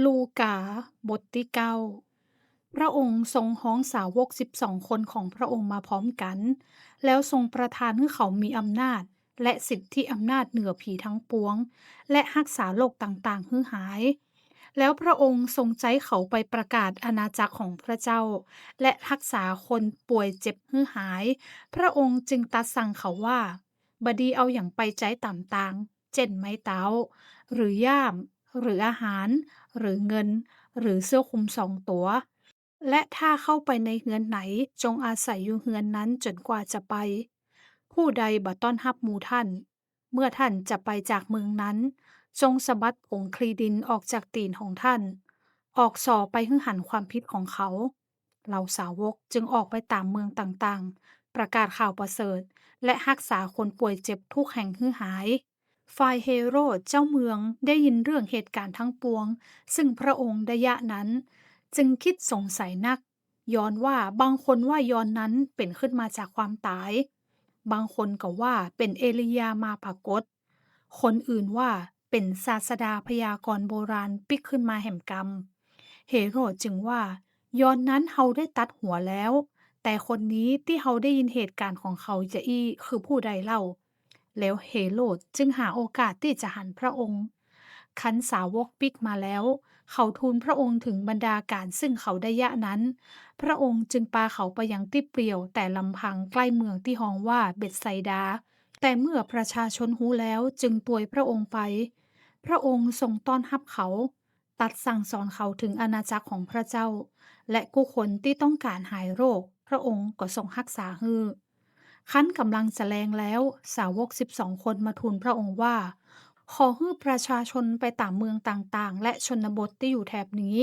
ลูกาบทที่เก้าพระองค์ทรงฮ้องสาวก12คนของพระองค์มาพร้อมกัน แล้วทรงประทานให้เขามีอำนาจและสิทธิอำนาจเหนือผีทั้งปวง และรักษาโรคต่างๆให้หาย แล้วพระองค์ทรงใจเขาไปประกาศอาณาจักรของพระเจ้า และรักษาคนป่วยเจ็บให้หาย พระองค์จึงตรัสสั่งเขาว่าบดีเอาอย่างไปใจต่างๆเช่นไม้เท้าหรือย่ามหรืออาหาร หรือเงินหรือเสื้อคลุม2 ตัวและถ้าเข้าไปในเฮือนไหนจงอาศัยอยู่เฮือนนั้นจนกว่าจะไปผู้ใดบ่ต้อนรับหมู่ท่านเมื่อท่านจะไปจากเมืองนั้นจงสะบัดผงคลีดินออกจากตีนของท่านออกส่อไปหึ่งหันความผิดของเขาเหล่าสาวกจึงออกไปตามเมืองต่างๆประกาศข่าวประเสริฐและรักษาคนป่วยเจ็บทุกแห่งให้หาย ฝ่ายเฮโรดเจ้าเมืองได้ยินเรื่องเหตุการณ์ทั้งปวงซึ่งพระองค์ได้ยะนั้นจึงคิดสงสัยนักย้อนว่าบางคนว่ายอนนั้นเป็นขึ้นมาจากความตายบางคนก็ว่าเป็นเอลียามาปรากฏคนอื่นว่าเป็นศาสดาพยากรณ์โบราณปิกขึ้นมาแห่งกรรมเฮโรดจึงว่ายอนนั้นเฮาได้ตัดหัวแล้วแต่คนนี้ที่เฮาได้ยินเหตุการณ์ของเขาจะอี้คือผู้ใดเล่า แล้วเฮโรดจึงหาโอกาสที่จะหันพระองค์คันสาวกปิกมาแล้วเขาทูลพระองค์ถึงบรรดาการซึ่งเขาได้ยะนั้นพระองค์จึงพาเขาไปยังที่เปลี่ยวแต่ลำพังใกล้เมืองที่ฮ้องว่าเบ็ดไซดาแต่เมื่อประชาชนรู้แล้วจึงตวยพระองค์ไปพระองค์ทรงต้อนรับเขาตัดสั่งสอนเขาถึงอาณาจักรของพระเจ้าและผู้คนที่ต้องการหายโรคพระองค์ก็ทรงรักษาฮือ คั้นกำลังจะแลงแล้วสาวก12คนมาทูลพระองค์ว่าขอให้ประชาชนไปตามเมืองต่างๆและชนบทที่อยู่แถบนี้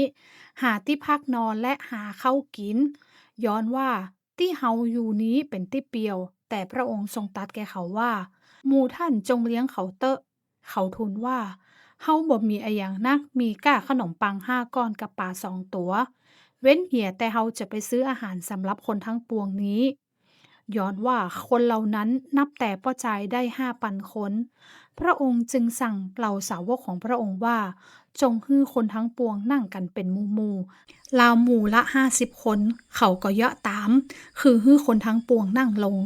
หาที่พักนอนและหาข้าวกินย้อนว่าที่เฮาอยู่นี้เป็นที่เปียวแต่พระองค์ทรงตรัสแก่เขาว่าหมู่ท่านจงเลี้ยงเขาเตอะเขาทูลว่าเฮาบ่มีอะหยังนักมีก้าขนมปัง5 ก้อนกับปลา2 ตัวเว้นเหียแต่เฮาจะไปซื้ออาหารสำหรับคนทั้งปวงนี้ ย้อนว่าคนเหล่านั้นนับแต่ป้อจายได้5,000 คนพระองค์จึงสั่งเหล่าสาวกของพระองค์ว่าจงฮื้อคนทั้งปวงนั่งกันเป็นหมู่ๆราวหมู่ละ50 คนเขาก็เยาะตามคือฮื้อคนทั้งปวงนั่งลง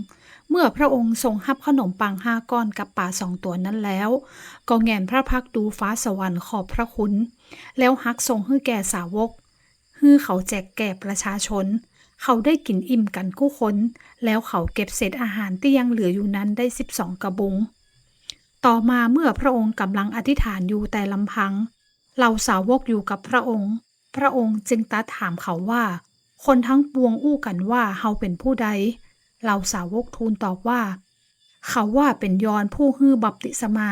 เมื่อพระองค์ทรงรับขนมปัง5 ก้อนกับปลา2 ตัวนั้นแล้วก็แงนพระพักดูฟ้าสวรรค์ขอบพระคุณแล้วฮักทรงฮื้อแก่สาวกฮื้อเขาแจกแก่ประชาชน เขาได้กินอิ่มกันคู่คน แล้วเขาเก็บเศษอาหารที่ยังเหลืออยู่นั้นได้12 กระบุง ต่อมาเมื่อพระองค์กำลังอธิษฐานอยู่แต่ลำพังเหล่าสาวกอยู่กับพระองค์ พระองค์จึงตรัสถามเขาว่า คนทั้งปวงอู้กันว่าเฮาเป็นผู้ใดเหล่าสาวกทูลตอบว่า เขาว่าเป็นยอห์นผู้ฮื้อบัพติศมา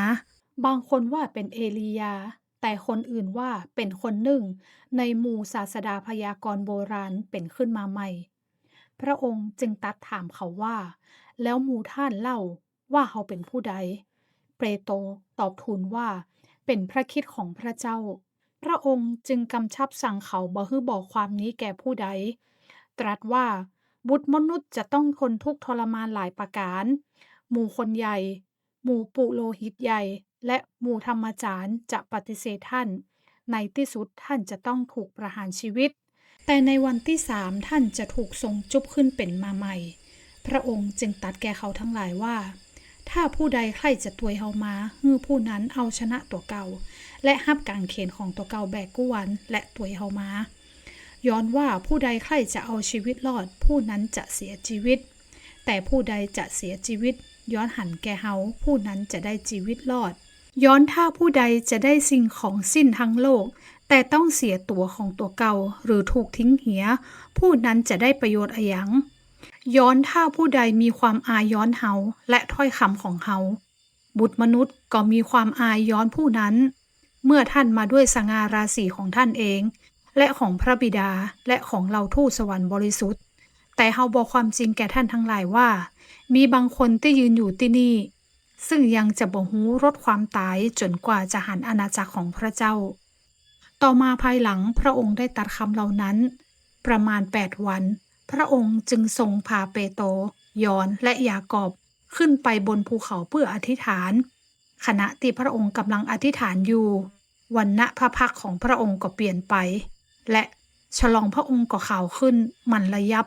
บางคนว่าเป็นเอลียา แต่คนอื่นว่าเป็นคนหนึ่งในหมู่ศาสดาพยากรณ์โบราณเป็นขึ้นมาใหม่ พระองค์จึงตรัสถามเขาว่า แล้วหมู่ท่านเล่าว่าเขาเป็นผู้ใด เปโตรตอบทูลว่า เป็นพระคริสต์ของพระเจ้า พระองค์จึงกำชับสั่งเขาบ่ให้บอกความนี้แก่ผู้ใด ตรัสว่า บุตรมนุษย์จะต้องทนทุกข์ทรมานหลายประการ หมู่คนใหญ่ หมู่ปุโรหิตใหญ่ และหมู่ธรรมจารย์จะปฏิเสธท่าน ในที่สุดท่านจะต้องถูกประหารชีวิต แต่ในวันที่3ท่านจะถูกทรงจุบขึ้นเป็นมาใหม่ พระองค์จึงตรัสแก่เขาทั้งหลายว่า ถ้าผู้ใดใครจะตวยเฮามาฮื้อผู้นั้นเอาชนะตัวเก่า และรับกางเขนของตัวเก่าแบกกู้วันและตวยเฮามา ย้อนว่าผู้ใดใครจะเอาชีวิตรอด ผู้นั้นจะเสียชีวิต แต่ผู้ใดจะเสียชีวิต ย้อนหันแก่เฮาผู้นั้นจะได้ชีวิตรอด ย้อนถ้าผู้ใดจะได้สิ่งของสิ้นทั้งโลก แต่ต้องเสียตัวของตัวเก่าหรือถูกทิ้งเหีย ผู้นั้นจะได้ประโยชน์อะหยังย้อนถ้าผู้ใดมีความอายย้อนเฮาและถ้อยคำของเฮาบุตรมนุษย์ก็มีความอายย้อนผู้นั้น เมื่อท่านมาด้วยสง่าราศีของท่านเอง และของพระบิดาและของเราทูตสวรรค์บริสุทธิ์แต่เฮาบอกความจริงแก่ท่านทั้งหลายว่า มีบางคนที่ยืนอยู่ที่นี่ ซึ่งยังจะบ่ฮู้รสความตายจนกว่าจะหันอาณาจักรของพระเจ้า ต่อมาภายหลังพระองค์ได้ตรัสคำเหล่านั้น ประมาณ8 วัน พระองค์จึงทรงพาเปโตร ยอห์นและยากอบขึ้นไปบนภูเขาเพื่ออธิษฐาน ขณะที่พระองค์กำลังอธิษฐานอยู่ วรรณะพระพักตร์ของพระองค์ก็เปลี่ยนไปและฉลองพระองค์ก็ขาวขึ้นมันระยับ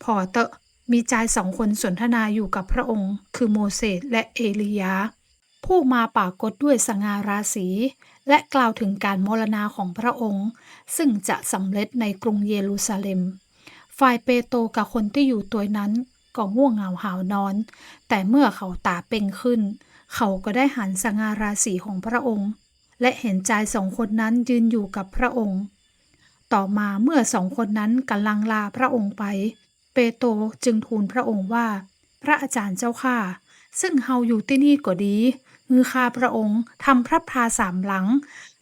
พอเตอะมีชาย2 คนสนทนาอยู่กับพระองค์คือโมเสสและเอลียาผู้มาปรากฏด้วยสง่าราศีและกล่าวถึงการมรณาของพระองค์ซึ่งจะสำเร็จในกรุงเยรูซาเล็มฝ่ายเปโตรกับคนที่อยู่ตัวนั้นก็ง่วงเหงาหาวนอนแต่เมื่อเขาตาเป่งขึ้นเขาก็ได้หันสง่าราศีของพระองค์และเห็นชาย2 คนนั้นยืนอยู่กับพระองค์ต่อมาเมื่อ2 คนนั้นกำลังลาพระองค์ไปเปโตรจึงทูลพระองค์ว่าพระอาจารย์เจ้าข้าซึ่งเฮาอยู่ที่นี่ก็ดีข้าพระองค์ทำพระพรา3 หลัง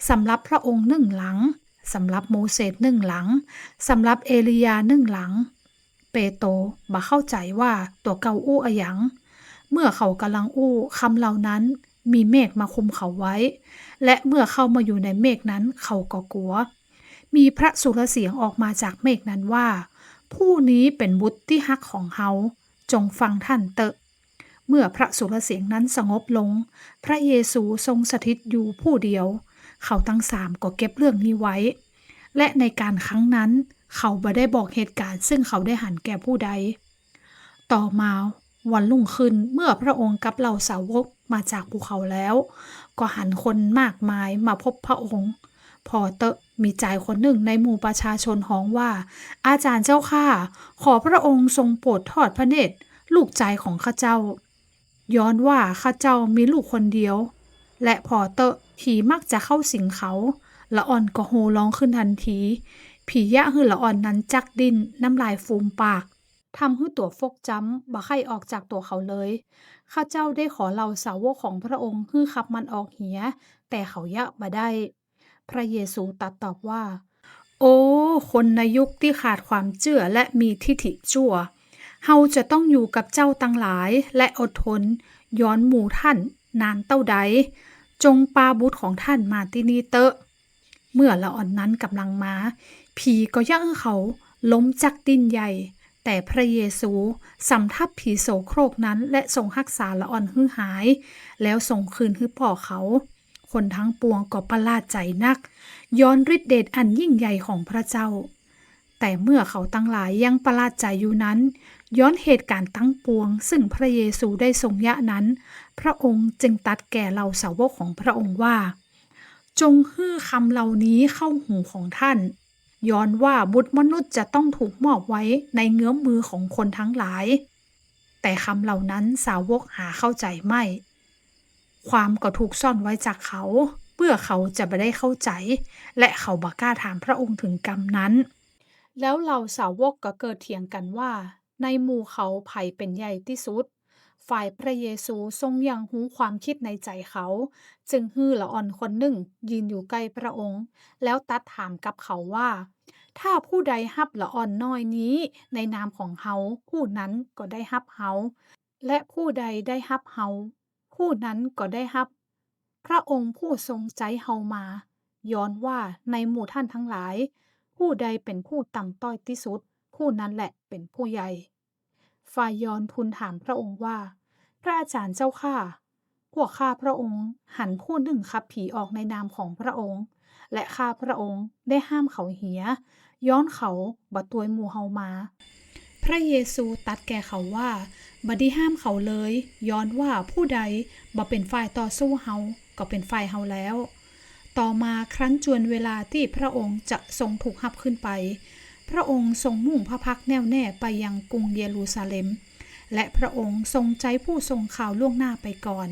สำหรับพระองค์1 หลังสำหรับโมเสส1 หลังสำหรับเอลียา1 หลังเปโตรบ่เข้าใจว่าตัวเก่าอู้อะหยังเมื่อเขากำลังอู้คำเหล่านั้นมีเมฆมาคุมเขาไว้และเมื่อเข้ามาอยู่ในเมฆนั้นเขาก็กลัวมีพระสุรเสียงออกมาจากเมฆนั้นว่าผู้นี้เป็นบุตรที่ฮักของเฮาจงฟังท่านเตอะเมื่อพระสุรเสียงนั้นสงบลงพระเยซูทรงสถิตอยู่ผู้เดียวเขาทั้ง3ก็เก็บเรื่องนี้ไว้และในการครั้งนั้นเขาบ่ได้บอกเหตุการณ์ซึ่งเขาได้หันแก่ผู้ใดต่อมาวันรุ่งขึ้นเมื่อพระองค์กับเหล่าสาวกมาจากภูเขาแล้วก็หันคนมากมายมาพบพระองค์พอเตอะมีชายคนหนึ่งในหมู่ประชาชนฮ้องว่าอาจารย์เจ้าข้าขอพระองค์ทรงโปรดทอดพระเนตรลูกชายของข้าเจ้าย้อนว่าข้าเจ้ามีลูกคนเดียวและพอเตอะผีมักจะเข้าสิงเขาละอ่อนก็โฮร้องขึ้นทันทีผียะหือละอ่อนนั้นจักดิ้นน้ำลายฟูมปากทำให้ตัวฟกจ้ำบ่ไข้ออกจากตัวเขาเลยข้าเจ้าได้ขอเหล่าสาวกของพระองค์ฮื้อขับมันออกเหียแต่เขายะบ่ได้พระเยซูตรัสตอบว่าโอ้คนในยุคที่ขาดความเชื่อและมีทิฐิชั่วเฮาจะต้องอยู่กับเจ้าตั้งหลายและอดทนย้อนหมู่ท่านนานเต้าใดจงปาบุตรของท่านมาที่นี่เตอะเมื่อละอ่อนนั้นกำลังมาผีก็ย่างเขาล้มจักดิ้นใหญ่แต่พระเยซูสำทับผีโสโครกนั้นและทรงรักษาละอ่อนฮื้อหายแล้วส่งคืนฮื้อพ่อเขาคนทั้งปวงก็ประหลาดใจนักย้อนฤทธิเดชอันยิ่งใหญ่ของพระเจ้าแต่เมื่อเขาตั้งหลายยังประหลาดใจอยู่นั้นย้อนเหตุการณ์ตั้งปวงซึ่งพระเยซูได้ทรงยะนั้นพระองค์จึงตรัสแก่เหล่าสาวกของพระองค์ว่าจงฮื้อคำเหล่านี้เข้าหูของท่านย้อนว่าบุตรมนุษย์จะต้องถูกมอบไว้ในเงื้อมมือของคนทั้งหลายแต่คำเหล่านั้นสาวกหาเข้าใจไม่ความก็ถูกซ่อนไว้จากเขาเพื่อเขาจะไม่ได้เข้าใจและเขาบ่กล้าถามพระองค์ถึงกรรมนั้นแล้วเหล่าสาวกก็เกิดเถียงกันว่าในหมู่เขาไผเป็นใหญ่ที่สุดฝ่ายพระเยซูทรงยังรู้ความคิดในใจเขาจึงฮื้อละอ่อนคนหนึ่งยืนอยู่ใกล้พระองค์แล้วตรัสถามกับเขาว่าถ้าผู้ใดรับละอ่อนน้อยนี้ในนามของเฮาผู้นั้นก็ได้รับเฮาและผู้ใดได้รับเฮาผู้นั้นก็ได้รับพระองค์ผู้ทรงใจเฮามาย้อนว่าในหมู่ท่านทั้งหลายผู้ใดเป็นผู้ต่ำต้อยที่สุดผู้นั้นแหละเป็นผู้ใหญ่ฝ่ายยอนทูลถามพระองค์ว่าพระอาจารย์เจ้าข้าพวกข้าพระองค์หันผู้หนึ่งขับผีออกในนามของพระองค์และข้าพระองค์ได้ห้ามเขาเหียย้อนเขาบ่ตวยหมู่เฮามาพระเยซูตรัสแก่เขาว่าบ่ได้ห้ามเขาเลยย้อนว่าผู้ใดบ่เป็นฝ่ายต่อสู้เฮาก็เป็นฝ่ายเฮาแล้วต่อมาครั้นจวนเวลาที่พระองค์จะทรงถูกรับขึ้นไปพระองค์ทรงมุ่งพระพักแน่วแน่ไปยังกรุงเยรูซาเล็มและพระองค์ทรงใจผู้ทรงข่าวล่วงหน้าไปก่อน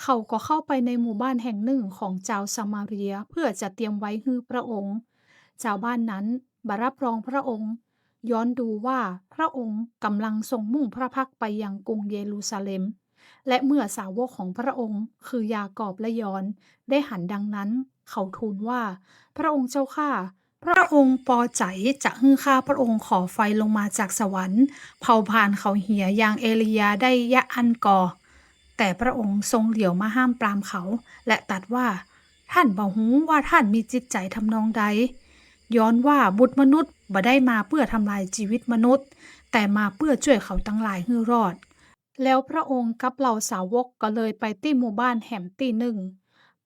เขาก็เข้าไปในหมู่บ้านแห่งหนึ่งของชาวซามาเรียเพื่อจะเตรียมไว้ฮื้อพระองค์ชาวบ้านนั้นบ่รับรองพระองค์ย้อนดูว่าพระองค์กำลังทรงมุ่งพระพักไปยังกรุงเยรูซาเล็มและเมื่อสาวกของพระองค์คือยากอบและยอนได้หันดังนั้นเขาทูลว่าพระองค์เจ้าข้าพระองค์พอใจจะฮื้อข้าพระองค์ขอไฟลงมาจากสวรรค์เผาผ่านเขาเหียอย่างเอลียาได้ยะอันก่อแต่พระองค์ทรงเหลียวมาห้ามปรามเขาและตรัสว่าท่านบ่ฮู้ว่าท่านมีจิตใจทำนองใดย้อนว่าบุตรมนุษย์บ่ได้มาเพื่อทำลายชีวิตมนุษย์แต่มาเพื่อช่วยเขาทั้งหลายให้รอดแล้วพระองค์กับเหล่าสาวกก็เลยไปที่หมู่บ้านแห่งที่หนึ่ง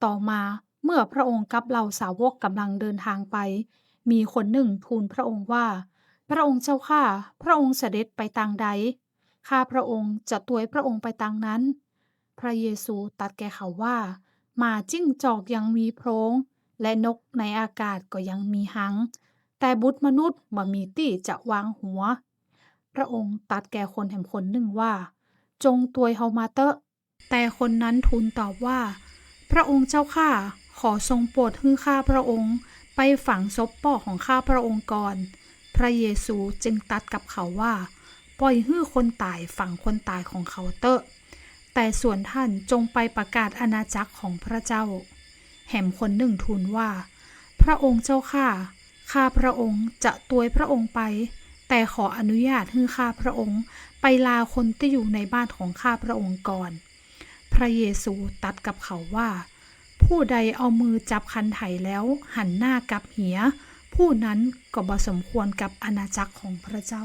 ต่อมา เมื่อพระองค์กับเหล่าสาวกกำลังเดินทางไป มีคนหนึ่งทูลพระองค์ว่า พระองค์เจ้าข้าพระองค์เสด็จไปทางใดข้าพระองค์จะตวยพระองค์ไปทางนั้น พระเยซูตรัสแก่เขาว่าหมาจิ้งจอกยังมีโพรงและนกในอากาศก็ยังมีหางแต่บุตรมนุษย์บ่มีที่จะวางหัว พระองค์ตรัสแก่คนแห่งคนหนึ่งว่า จงตวยเฮามาเตอะแต่คนนั้นทูลตอบว่า พระองค์เจ้าข้าขอทรงโปรดให้ข้าพระองค์ไปฝังศพพ่อของข้าพระองค์ก่อน พระเยซูจึงตรัสกับเขาว่า ปล่อยให้คนตายฝังคนตายของเขาเตอะแต่ส่วนท่านจงไปประกาศอาณาจักรของพระเจ้า แห่มคนหนึ่งทูลว่า พระองค์เจ้าข้าพระองค์จะตวยพระองค์ไปแต่ขออนุญาตให้ข้าพระองค์ไปลาคนที่อยู่ในบ้านของข้าพระองค์ก่อน พระเยซูตรัสกับเขาว่า ผู้ใดเอามือจับคันไถแล้วหันหน้ากลับเหียผู้นั้นก็บ่สมควรกับอาณาจักรของพระเจ้า